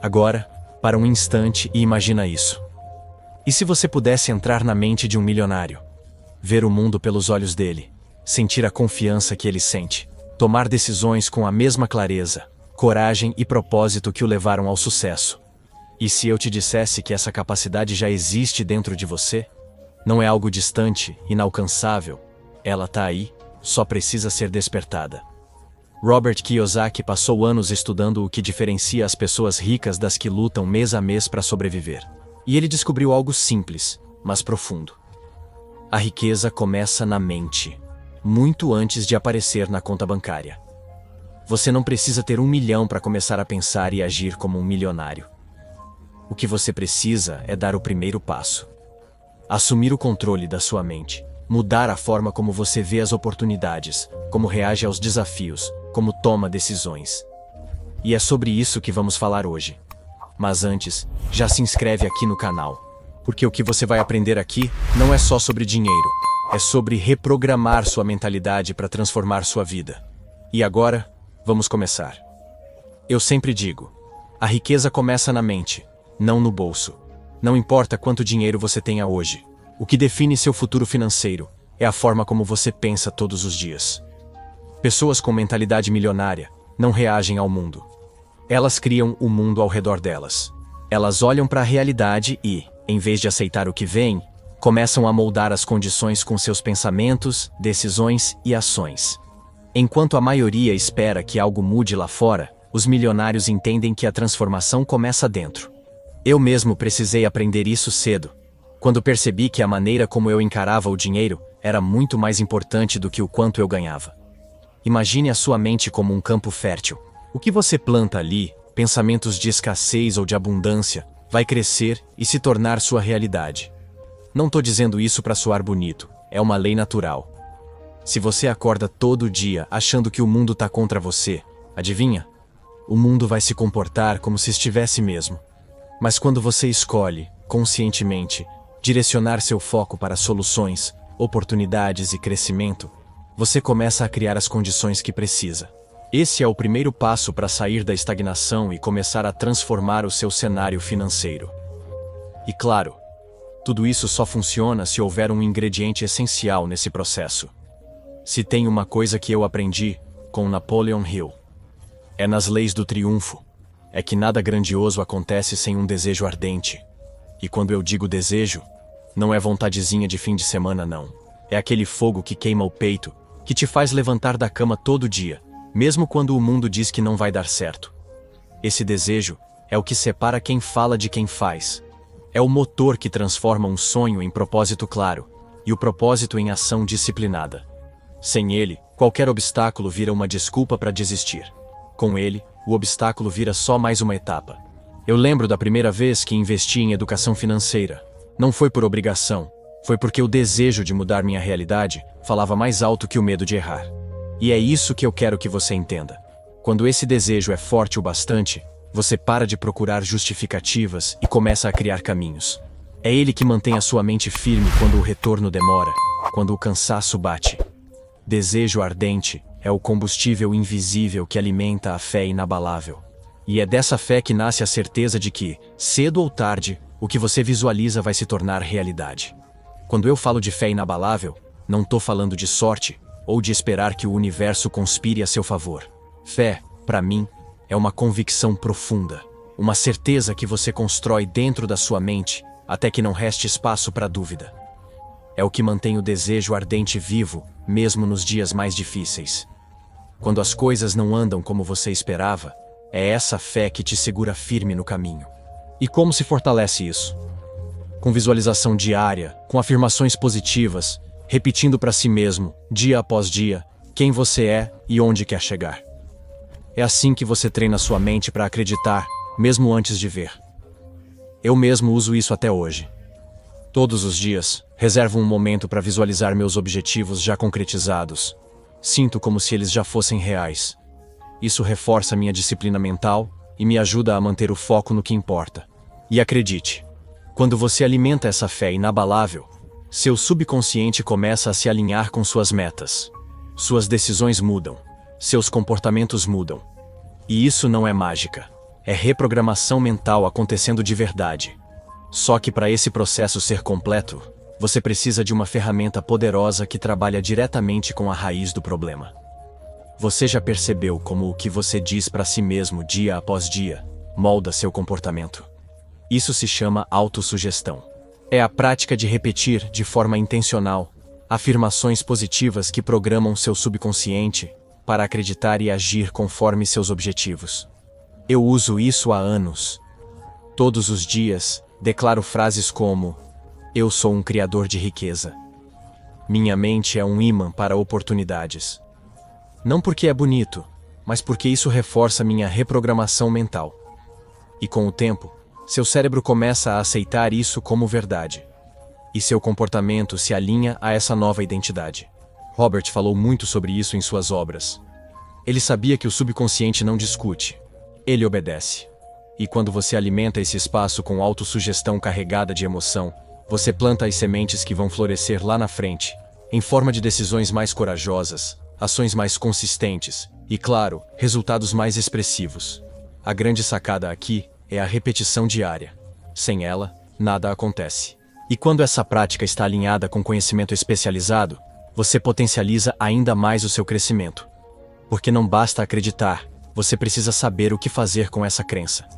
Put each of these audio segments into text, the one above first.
Agora, para um instante e imagina isso. E se você pudesse entrar na mente de um milionário? Ver o mundo pelos olhos dele, sentir a confiança que ele sente, tomar decisões com a mesma clareza, coragem e propósito que o levaram ao sucesso. E se eu te dissesse que essa capacidade já existe dentro de você? Não é algo distante, inalcançável. Ela está aí, só precisa ser despertada. Robert Kiyosaki passou anos estudando o que diferencia as pessoas ricas das que lutam mês a mês para sobreviver. E ele descobriu algo simples, mas profundo. A riqueza começa na mente, muito antes de aparecer na conta bancária. Você não precisa ter 1 milhão para começar a pensar e agir como um milionário. O que você precisa é dar o primeiro passo. Assumir o controle da sua mente. Mudar a forma como você vê as oportunidades, como reage aos desafios, como toma decisões. E é sobre isso que vamos falar hoje. Mas antes, já se inscreve aqui no canal. Porque o que você vai aprender aqui não é só sobre dinheiro. É sobre reprogramar sua mentalidade para transformar sua vida. E agora, vamos começar. Eu sempre digo, a riqueza começa na mente, não no bolso. Não importa quanto dinheiro você tenha hoje. O que define seu futuro financeiro é a forma como você pensa todos os dias. Pessoas com mentalidade milionária não reagem ao mundo. Elas criam o mundo ao redor delas. Elas olham para a realidade e, em vez de aceitar o que vem, começam a moldar as condições com seus pensamentos, decisões e ações. Enquanto a maioria espera que algo mude lá fora, os milionários entendem que a transformação começa dentro. Eu mesmo precisei aprender isso cedo, quando percebi que a maneira como eu encarava o dinheiro era muito mais importante do que o quanto eu ganhava. Imagine a sua mente como um campo fértil. O que você planta ali, pensamentos de escassez ou de abundância, vai crescer e se tornar sua realidade. Não estou dizendo isso para soar bonito, é uma lei natural. Se você acorda todo dia achando que o mundo está contra você, adivinha? O mundo vai se comportar como se estivesse mesmo. Mas quando você escolhe, conscientemente, direcionar seu foco para soluções, oportunidades e crescimento, você começa a criar as condições que precisa. Esse é o primeiro passo para sair da estagnação e começar a transformar o seu cenário financeiro. E claro, tudo isso só funciona se houver um ingrediente essencial nesse processo. Se tem uma coisa que eu aprendi com Napoleon Hill, é nas leis do triunfo, é que nada grandioso acontece sem um desejo ardente. E quando eu digo desejo, não é vontadezinha de fim de semana não. É aquele fogo que queima o peito, que te faz levantar da cama todo dia, mesmo quando o mundo diz que não vai dar certo. Esse desejo é o que separa quem fala de quem faz. É o motor que transforma um sonho em propósito claro, e o propósito em ação disciplinada. Sem ele, qualquer obstáculo vira uma desculpa para desistir. Com ele, o obstáculo vira só mais uma etapa. Eu lembro da primeira vez que investi em educação financeira. Não foi por obrigação, foi porque o desejo de mudar minha realidade falava mais alto que o medo de errar. E é isso que eu quero que você entenda. Quando esse desejo é forte o bastante, você para de procurar justificativas e começa a criar caminhos. É ele que mantém a sua mente firme quando o retorno demora, quando o cansaço bate. Desejo ardente é o combustível invisível que alimenta a fé inabalável. E é dessa fé que nasce a certeza de que, cedo ou tarde, o que você visualiza vai se tornar realidade. Quando eu falo de fé inabalável, não estou falando de sorte ou de esperar que o universo conspire a seu favor. Fé, para mim, é uma convicção profunda, uma certeza que você constrói dentro da sua mente até que não reste espaço para dúvida. É o que mantém o desejo ardente vivo, mesmo nos dias mais difíceis. Quando as coisas não andam como você esperava, é essa fé que te segura firme no caminho. E como se fortalece isso? Com visualização diária, com afirmações positivas, repetindo para si mesmo, dia após dia, quem você é e onde quer chegar. É assim que você treina sua mente para acreditar, mesmo antes de ver. Eu mesmo uso isso até hoje. Todos os dias, reservo um momento para visualizar meus objetivos já concretizados. Sinto como se eles já fossem reais. Isso reforça minha disciplina mental e me ajuda a manter o foco no que importa. E acredite, quando você alimenta essa fé inabalável, seu subconsciente começa a se alinhar com suas metas. Suas decisões mudam. Seus comportamentos mudam. E isso não é mágica. É reprogramação mental acontecendo de verdade. Só que para esse processo ser completo, você precisa de uma ferramenta poderosa que trabalha diretamente com a raiz do problema. Você já percebeu como o que você diz para si mesmo dia após dia molda seu comportamento? Isso se chama autossugestão. É a prática de repetir, de forma intencional, afirmações positivas que programam seu subconsciente para acreditar e agir conforme seus objetivos. Eu uso isso há anos. Todos os dias, declaro frases como: eu sou um criador de riqueza. Minha mente é um ímã para oportunidades. Não porque é bonito, mas porque isso reforça minha reprogramação mental. E com o tempo, seu cérebro começa a aceitar isso como verdade. E seu comportamento se alinha a essa nova identidade. Robert falou muito sobre isso em suas obras. Ele sabia que o subconsciente não discute, ele obedece. E quando você alimenta esse espaço com autossugestão carregada de emoção, você planta as sementes que vão florescer lá na frente, em forma de decisões mais corajosas, ações mais consistentes e, claro, resultados mais expressivos. A grande sacada aqui é a repetição diária. Sem ela, nada acontece. E quando essa prática está alinhada com conhecimento especializado, você potencializa ainda mais o seu crescimento. Porque não basta acreditar, você precisa saber o que fazer com essa crença.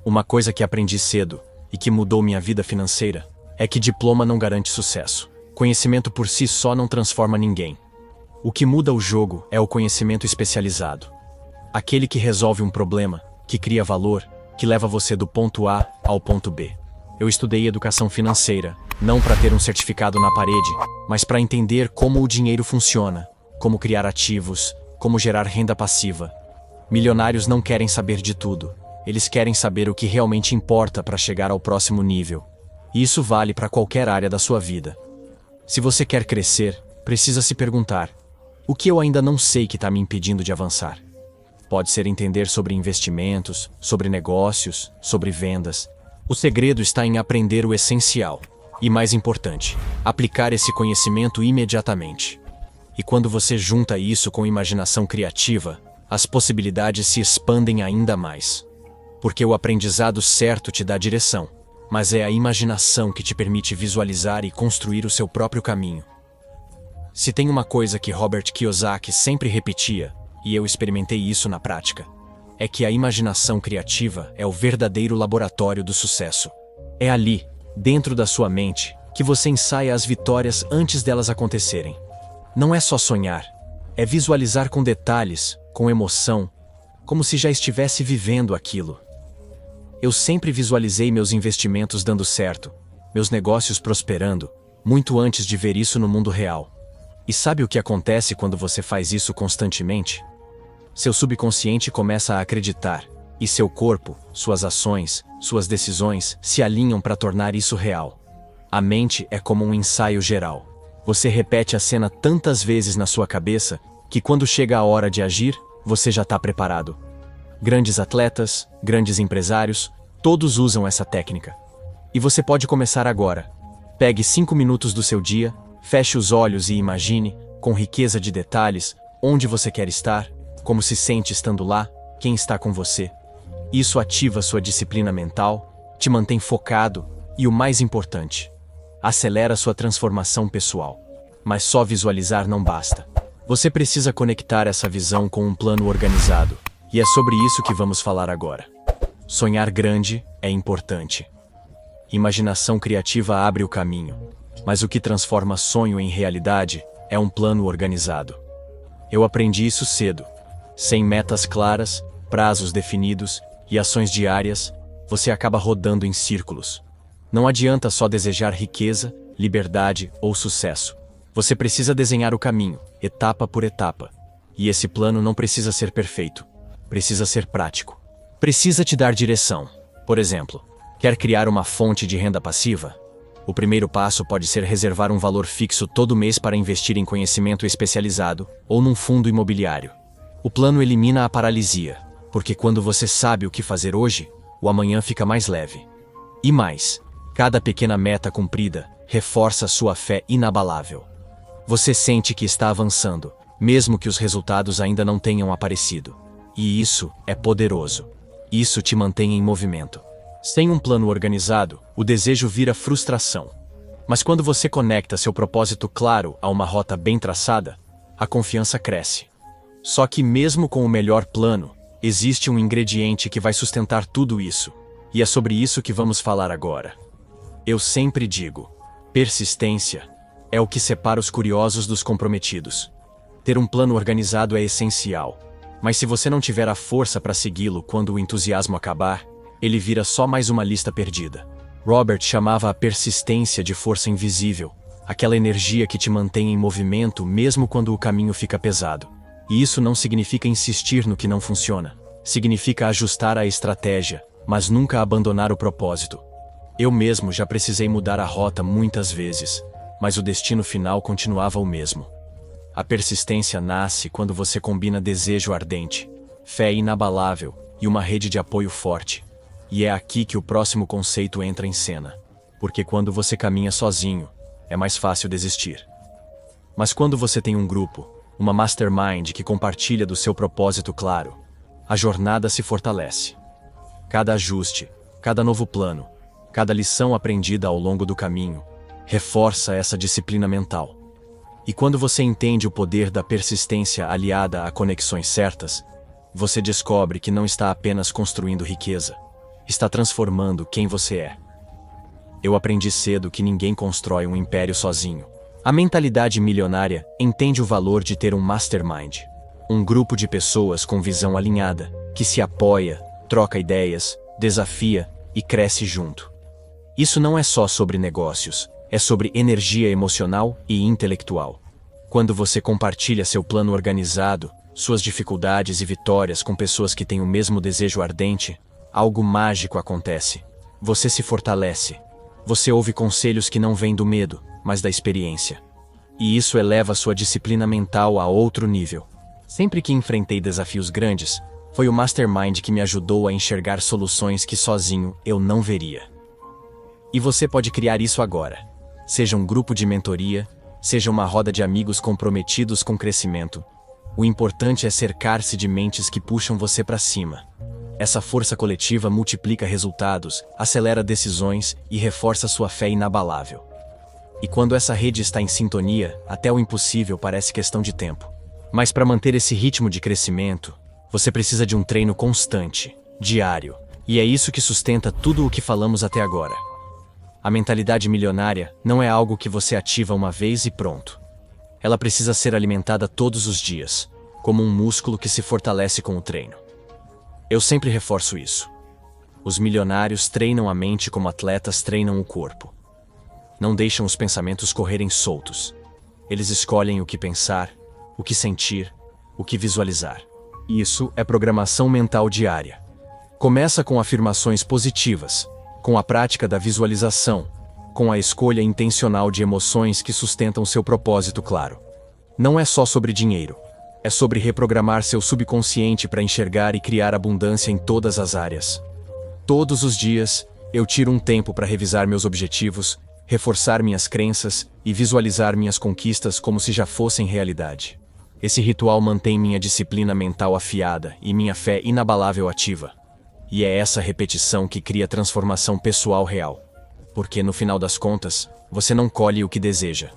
Uma coisa que aprendi cedo, e que mudou minha vida financeira, é que diploma não garante sucesso. Conhecimento por si só não transforma ninguém. O que muda o jogo é o conhecimento especializado. Aquele que resolve um problema, que cria valor, que leva você do ponto A ao ponto B. Eu estudei educação financeira, não para ter um certificado na parede, mas para entender como o dinheiro funciona, como criar ativos, como gerar renda passiva. Milionários não querem saber de tudo. Eles querem saber o que realmente importa para chegar ao próximo nível. E isso vale para qualquer área da sua vida. Se você quer crescer, precisa se perguntar: o que eu ainda não sei que está me impedindo de avançar? Pode ser entender sobre investimentos, sobre negócios, sobre vendas. O segredo está em aprender o essencial. E mais importante, aplicar esse conhecimento imediatamente. E quando você junta isso com imaginação criativa, as possibilidades se expandem ainda mais. Porque o aprendizado certo te dá direção, mas é a imaginação que te permite visualizar e construir o seu próprio caminho. Se tem uma coisa que Robert Kiyosaki sempre repetia, e eu experimentei isso na prática, é que a imaginação criativa é o verdadeiro laboratório do sucesso. É ali, dentro da sua mente, que você ensaia as vitórias antes delas acontecerem. Não é só sonhar, é visualizar com detalhes, com emoção, como se já estivesse vivendo aquilo. Eu sempre visualizei meus investimentos dando certo, meus negócios prosperando, muito antes de ver isso no mundo real. E sabe o que acontece quando você faz isso constantemente? Seu subconsciente começa a acreditar, e seu corpo, suas ações, suas decisões se alinham para tornar isso real. A mente é como um ensaio geral. Você repete a cena tantas vezes na sua cabeça que quando chega a hora de agir, você já está preparado. Grandes atletas, grandes empresários, todos usam essa técnica. E você pode começar agora. Pegue 5 minutos do seu dia, feche os olhos e imagine, com riqueza de detalhes, onde você quer estar, como se sente estando lá, quem está com você. Isso ativa sua disciplina mental, te mantém focado e, o mais importante, acelera sua transformação pessoal. Mas só visualizar não basta. Você precisa conectar essa visão com um plano organizado. E é sobre isso que vamos falar agora. Sonhar grande é importante. Imaginação criativa abre o caminho. Mas o que transforma sonho em realidade é um plano organizado. Eu aprendi isso cedo. Sem metas claras, prazos definidos e ações diárias, você acaba rodando em círculos. Não adianta só desejar riqueza, liberdade ou sucesso. Você precisa desenhar o caminho, etapa por etapa. E esse plano não precisa ser perfeito. Precisa ser prático. Precisa te dar direção. Por exemplo, quer criar uma fonte de renda passiva? O primeiro passo pode ser reservar um valor fixo todo mês para investir em conhecimento especializado ou num fundo imobiliário. O plano elimina a paralisia, porque quando você sabe o que fazer hoje, o amanhã fica mais leve. E mais, cada pequena meta cumprida reforça sua fé inabalável. Você sente que está avançando, mesmo que os resultados ainda não tenham aparecido. E isso é poderoso. Isso te mantém em movimento. Sem um plano organizado, o desejo vira frustração. Mas quando você conecta seu propósito claro a uma rota bem traçada, a confiança cresce. Só que mesmo com o melhor plano, existe um ingrediente que vai sustentar tudo isso. E é sobre isso que vamos falar agora. Eu sempre digo, persistência é o que separa os curiosos dos comprometidos. Ter um plano organizado é essencial, mas se você não tiver a força para segui-lo quando o entusiasmo acabar, ele vira só mais uma lista perdida. Robert chamava a persistência de força invisível, aquela energia que te mantém em movimento mesmo quando o caminho fica pesado. E isso não significa insistir no que não funciona. Significa ajustar a estratégia, mas nunca abandonar o propósito. Eu mesmo já precisei mudar a rota muitas vezes, mas o destino final continuava o mesmo. A persistência nasce quando você combina desejo ardente, fé inabalável e uma rede de apoio forte. E é aqui que o próximo conceito entra em cena. Porque quando você caminha sozinho, é mais fácil desistir. Mas quando você tem um grupo, uma mastermind que compartilha do seu propósito claro, a jornada se fortalece. Cada ajuste, cada novo plano, cada lição aprendida ao longo do caminho, reforça essa disciplina mental. E quando você entende o poder da persistência aliada a conexões certas, você descobre que não está apenas construindo riqueza, está transformando quem você é. Eu aprendi cedo que ninguém constrói um império sozinho. A mentalidade milionária entende o valor de ter um mastermind, um grupo de pessoas com visão alinhada, que se apoia, troca ideias, desafia e cresce junto. Isso não é só sobre negócios, é sobre energia emocional e intelectual. Quando você compartilha seu plano organizado, suas dificuldades e vitórias com pessoas que têm o mesmo desejo ardente, algo mágico acontece. Você se fortalece. Você ouve conselhos que não vêm do medo, mas da experiência. E isso eleva sua disciplina mental a outro nível. Sempre que enfrentei desafios grandes, foi o mastermind que me ajudou a enxergar soluções que sozinho eu não veria. E você pode criar isso agora. Seja um grupo de mentoria, seja uma roda de amigos comprometidos com crescimento. O importante é cercar-se de mentes que puxam você para cima. Essa força coletiva multiplica resultados, acelera decisões e reforça sua fé inabalável. E quando essa rede está em sintonia, até o impossível parece questão de tempo. Mas para manter esse ritmo de crescimento, você precisa de um treino constante, diário. E é isso que sustenta tudo o que falamos até agora. A mentalidade milionária não é algo que você ativa uma vez e pronto. Ela precisa ser alimentada todos os dias, como um músculo que se fortalece com o treino. Eu sempre reforço isso. Os milionários treinam a mente como atletas treinam o corpo. Não deixam os pensamentos correrem soltos. Eles escolhem o que pensar, o que sentir, o que visualizar. Isso é programação mental diária. Começa com afirmações positivas, com a prática da visualização, com a escolha intencional de emoções que sustentam seu propósito claro. Não é só sobre dinheiro. É sobre reprogramar seu subconsciente para enxergar e criar abundância em todas as áreas. Todos os dias, eu tiro um tempo para revisar meus objetivos, reforçar minhas crenças e visualizar minhas conquistas como se já fossem realidade. Esse ritual mantém minha disciplina mental afiada e minha fé inabalável ativa. E é essa repetição que cria transformação pessoal real. Porque, no final das contas, você não colhe o que deseja.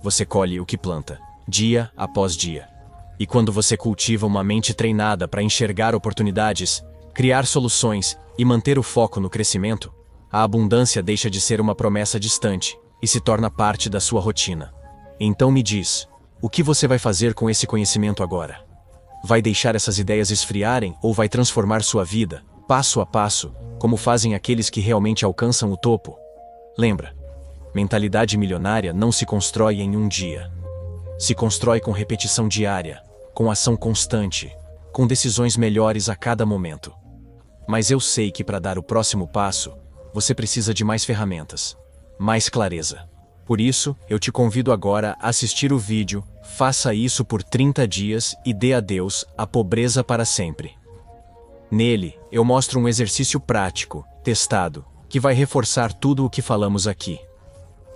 Você colhe o que planta, dia após dia. E quando você cultiva uma mente treinada para enxergar oportunidades, criar soluções e manter o foco no crescimento, a abundância deixa de ser uma promessa distante e se torna parte da sua rotina. Então me diz, o que você vai fazer com esse conhecimento agora? Vai deixar essas ideias esfriarem ou vai transformar sua vida, passo a passo, como fazem aqueles que realmente alcançam o topo? Lembra, mentalidade milionária não se constrói em um dia. Se constrói com repetição diária, com ação constante, com decisões melhores a cada momento. Mas eu sei que para dar o próximo passo, você precisa de mais ferramentas, mais clareza. Por isso, eu te convido agora a assistir o vídeo, faça isso por 30 dias e dê a Deus a pobreza para sempre. Nele, eu mostro um exercício prático, testado, que vai reforçar tudo o que falamos aqui.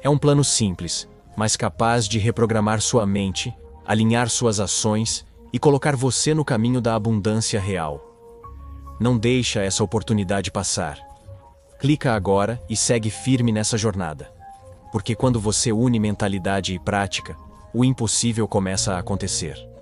É um plano simples, mas capaz de reprogramar sua mente, alinhar suas ações e colocar você no caminho da abundância real. Não deixa essa oportunidade passar. Clica agora e segue firme nessa jornada. Porque quando você une mentalidade e prática, o impossível começa a acontecer.